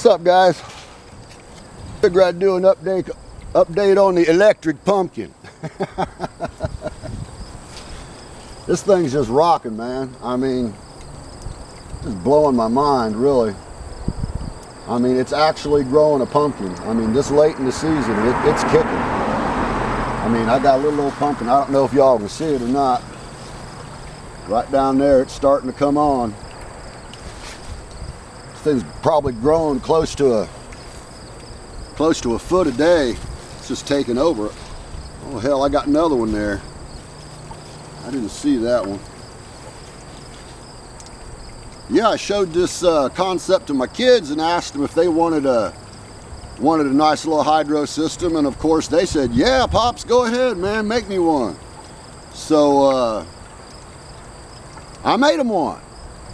What's up, guys? Figure I'd do an update on the electric pumpkin. This thing's just rocking, man. I mean, just blowing my mind, really. I mean, it's actually growing a pumpkin. I mean, this late in the season, it's kicking. I mean, I got a little old pumpkin. I don't know if y'all can see it or not. Right down there, it's starting to come on. This thing's probably growing close to a foot a day. It's just taking over. Oh hell, I got another one there. I didn't see that one. Yeah, I showed this concept to my kids and asked them if they wanted a nice little hydro system, and of course they said, yeah, Pops, go ahead, man, make me one. So I made them one.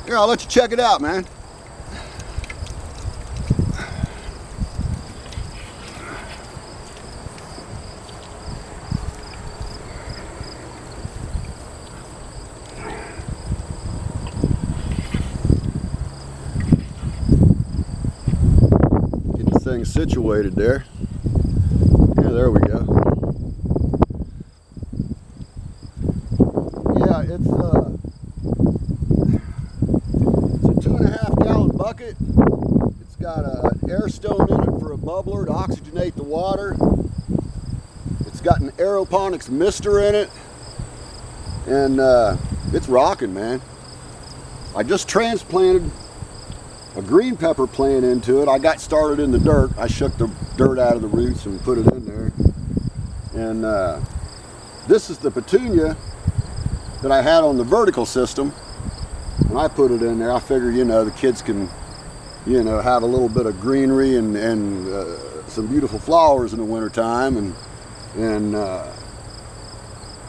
Here, I'll let you check it out, man. Thing situated there. Yeah, there we go. Yeah, it's a 2.5 gallon bucket. It's got an air stone in it for a bubbler to oxygenate the water. It's got an aeroponics mister in it, and it's rocking, man. I just transplanted a green pepper plant into it. I got started in the dirt. I shook the dirt out of the roots and put it in there. And this is the petunia that I had on the vertical system. When I put it in there, I figured, you know, the kids can, you know, have a little bit of greenery and some beautiful flowers in the wintertime, and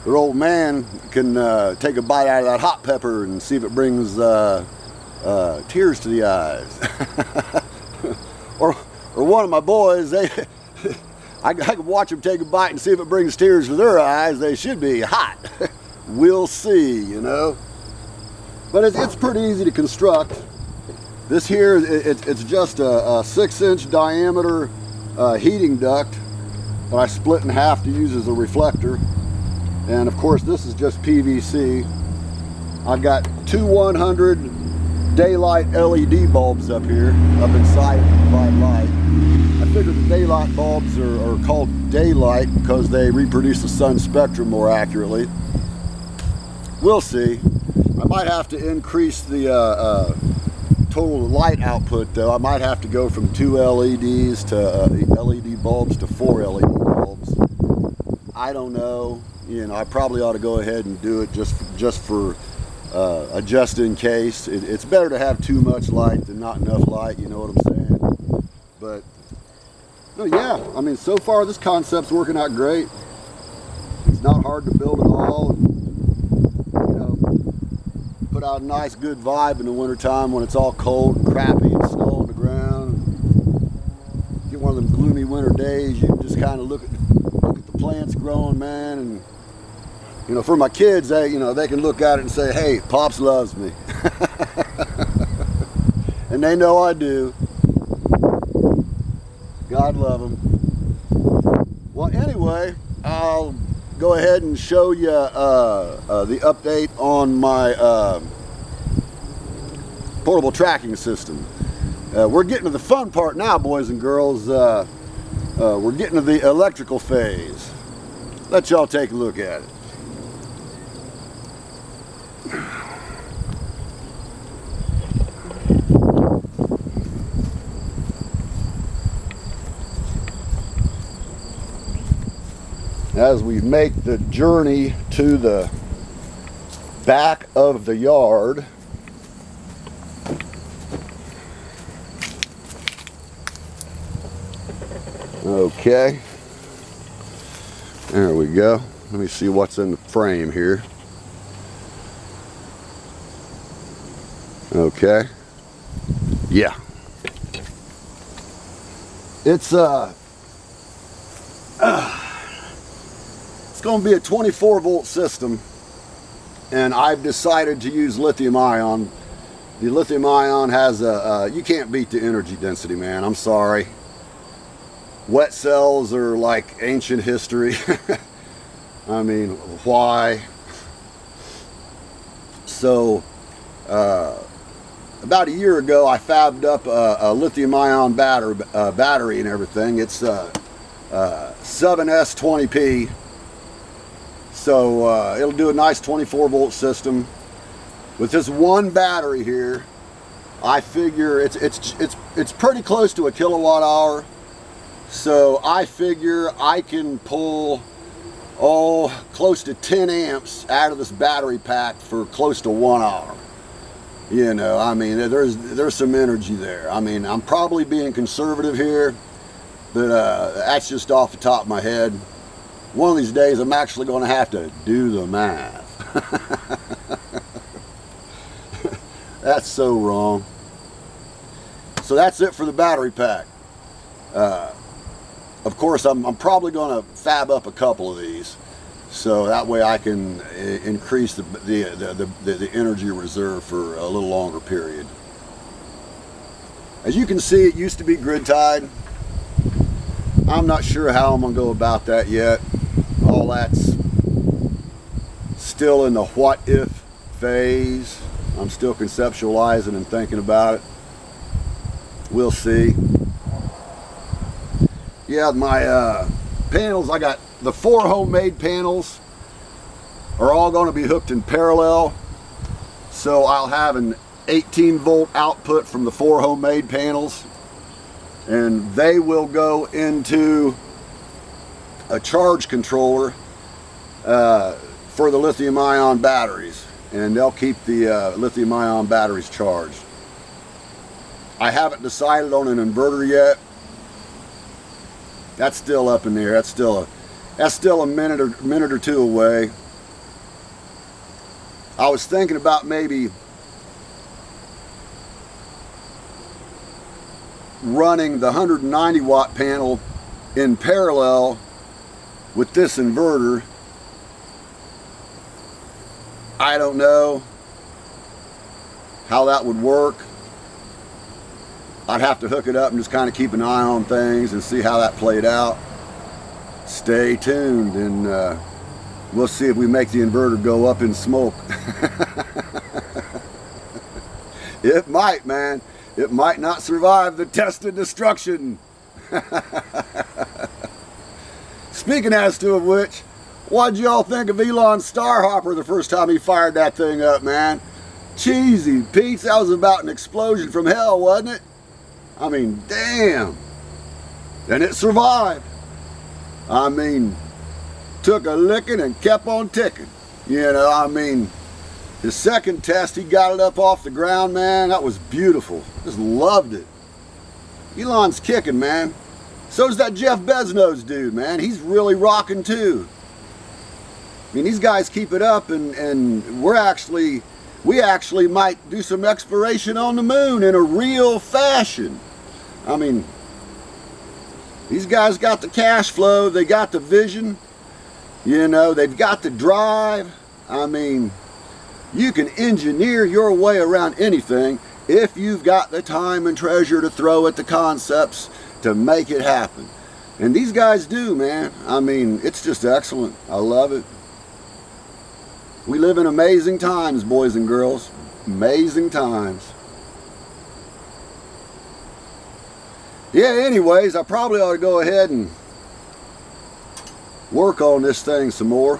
their old man can take a bite out of that hot pepper and see if it brings tears to the eyes. or one of my boys, I could watch them take a bite and see if it brings tears to their eyes. They should be hot. We'll see, you know. But it's pretty easy to construct. This here, it's just a 6-inch diameter heating duct that I split in half to use as a reflector. And of course, this is just PVC. I've got two 100 daylight LED bulbs up here, up inside to provide light. I figured the daylight bulbs are called daylight because they reproduce the sun spectrum more accurately. We'll see. I might have to increase the total light output though. I might have to go from 2 LEDs to LED bulbs to 4 LED bulbs. I don't know. You know, I probably ought to go ahead and do it just for just in case. It's better to have too much light than not enough light, you know what I'm saying? But no, yeah, I mean, so far this concept's working out great. It's not hard to build at all, and, you know, put out a nice good vibe in the wintertime when it's all cold and crappy and snow on the ground. Get one of them gloomy winter days, you can just kind of look at the plants growing, man, and you know, for my kids, they can look at it and say, hey, Pops loves me. And they know I do. God love them. Well, anyway, I'll go ahead and show you the update on my portable tracking system. We're getting to the fun part now, boys and girls. We're getting to the electrical phase. Let y'all take a look at it. As we make the journey to the back of the yard, okay, there we go. Let me see what's in the frame here. Okay, yeah, it's going to be a 24 volt system, and I've decided to use lithium ion The lithium ion has you can't beat the energy density, man. I'm sorry. Wet cells are like ancient history. I mean, why? So, about a year ago, I fabbed up a lithium ion battery and everything. It's 7S20P. So it'll do a nice 24-volt system. With this one battery here, I figure it's pretty close to a kilowatt hour. So I figure I can pull close to 10 amps out of this battery pack for close to 1 hour. You know, I mean, there's some energy there. I mean, I'm probably being conservative here, but that's just off the top of my head. One of these days, I'm actually going to have to do the math. That's so wrong. So that's it for the battery pack. Of course, I'm probably going to fab up a couple of these, so that way I can increase the energy reserve for a little longer period. As you can see, it used to be grid tied. I'm not sure how I'm going to go about that yet. All that's still in the what if phase. I'm still conceptualizing and thinking about it. We'll see. Yeah, my panels, I got the 4 homemade panels are all going to be hooked in parallel. So I'll have an 18-volt output from the 4 homemade panels, and they will go into a charge controller for the lithium ion batteries, and they'll keep the lithium ion batteries charged. I haven't decided on an inverter yet. That's still up in the air. That's still a minute or two away. I was thinking about maybe running the 190 watt panel in parallel with this inverter. I don't know how that would work. I'd have to hook it up and just kind of keep an eye on things and see how that played out. Stay tuned, and we'll see if we make the inverter go up in smoke. It might, man. It might not survive the test of destruction. Speaking as to of which, what'd y'all think of Elon's Starhopper the first time he fired that thing up, man? Cheesy Pete's, that was about an explosion from hell, wasn't it? I mean, damn. And it survived. I mean, took a licking and kept on ticking. You know, I mean, his second test, he got it up off the ground, man. That was beautiful. Just loved it. Elon's kicking, man. So's that Jeff Bezos dude, man. He's really rocking too. I mean, these guys keep it up, and we actually might do some exploration on the moon in a real fashion. I mean, these guys got the cash flow, they got the vision, you know, they've got the drive. I mean, you can engineer your way around anything if you've got the time and treasure to throw at the concepts to make it happen. And these guys do, man. I mean, it's just excellent. I love it. We live in amazing times, boys and girls. Amazing times. Yeah, anyways, I probably ought to go ahead and work on this thing some more.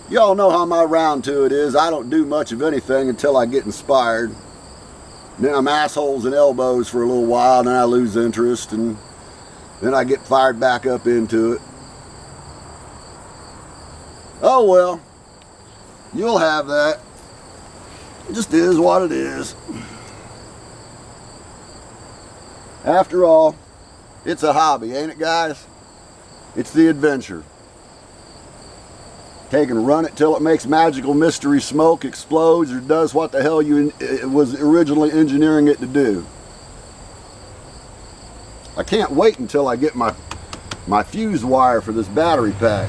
Y'all know how my round to it is. I don't do much of anything until I get inspired. Then I'm assholes and elbows for a little while, and then I lose interest, and then I get fired back up into it. Oh well, you'll have that. It just is what it is. After all, it's a hobby, ain't it, guys? It's the adventure. Take and run it till it makes magical mystery smoke, explodes, or does what the hell you was originally engineering it to do. I can't wait until I get my fuse wire for this battery pack.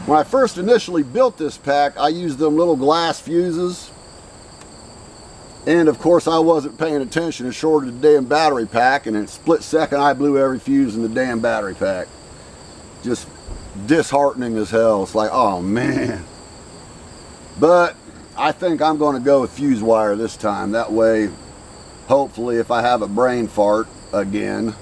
When I first initially built this pack, I used them little glass fuses, And of course I wasn't paying attention and shorted the damn battery pack, and in a split second I blew every fuse in the damn battery pack. Just disheartening as hell. It's like, oh man. But I think I'm going to go with fuse wire this time. That way, hopefully, if I have a brain fart again,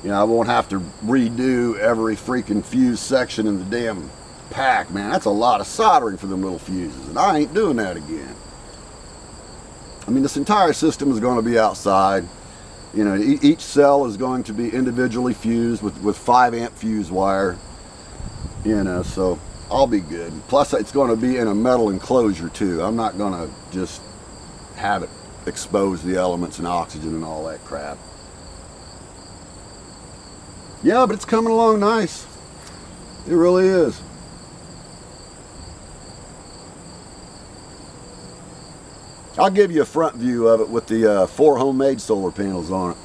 you know, I won't have to redo every freaking fuse section in the damn pack, man. That's a lot of soldering for them little fuses, and I ain't doing that again. I mean, this entire system is going to be outside. You know, each cell is going to be individually fused with 5 amp fuse wire. You know, so I'll be good. Plus, it's going to be in a metal enclosure too. I'm not going to just have it expose the elements and oxygen and all that crap. Yeah, but it's coming along nice. It really is. I'll give you a front view of it with the 4 homemade solar panels on it.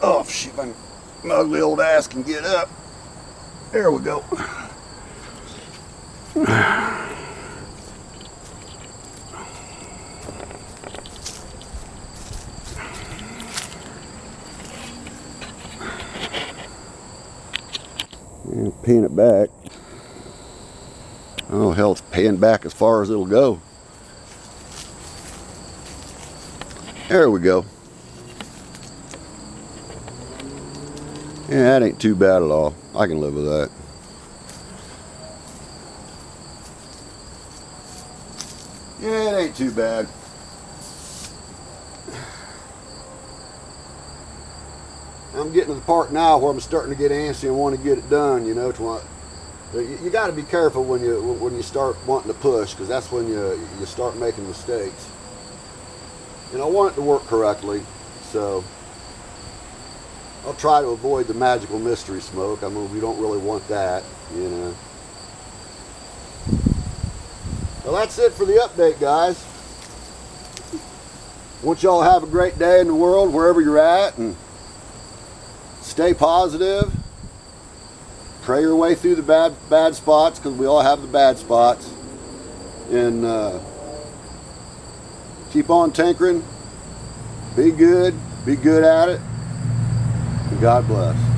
Oh, shit, my ugly old ass can get up. There we go. And pin it back. Oh hell, it's paying back as far as it'll go. There we go. Yeah, that ain't too bad at all. I can live with that. Yeah, it ain't too bad. I'm getting to the part now where I'm starting to get antsy and want to get it done, you know. You got to be careful when you start wanting to push, because that's when you start making mistakes. And I want it to work correctly, so I'll try to avoid the magical mystery smoke. I mean, we don't really want that, you know. Well, that's it for the update, guys. Want y'all to have a great day in the world, wherever you're at, and stay positive. Pray your way through the bad spots, because we all have the bad spots. And keep on tinkering. Be good at it. And God bless.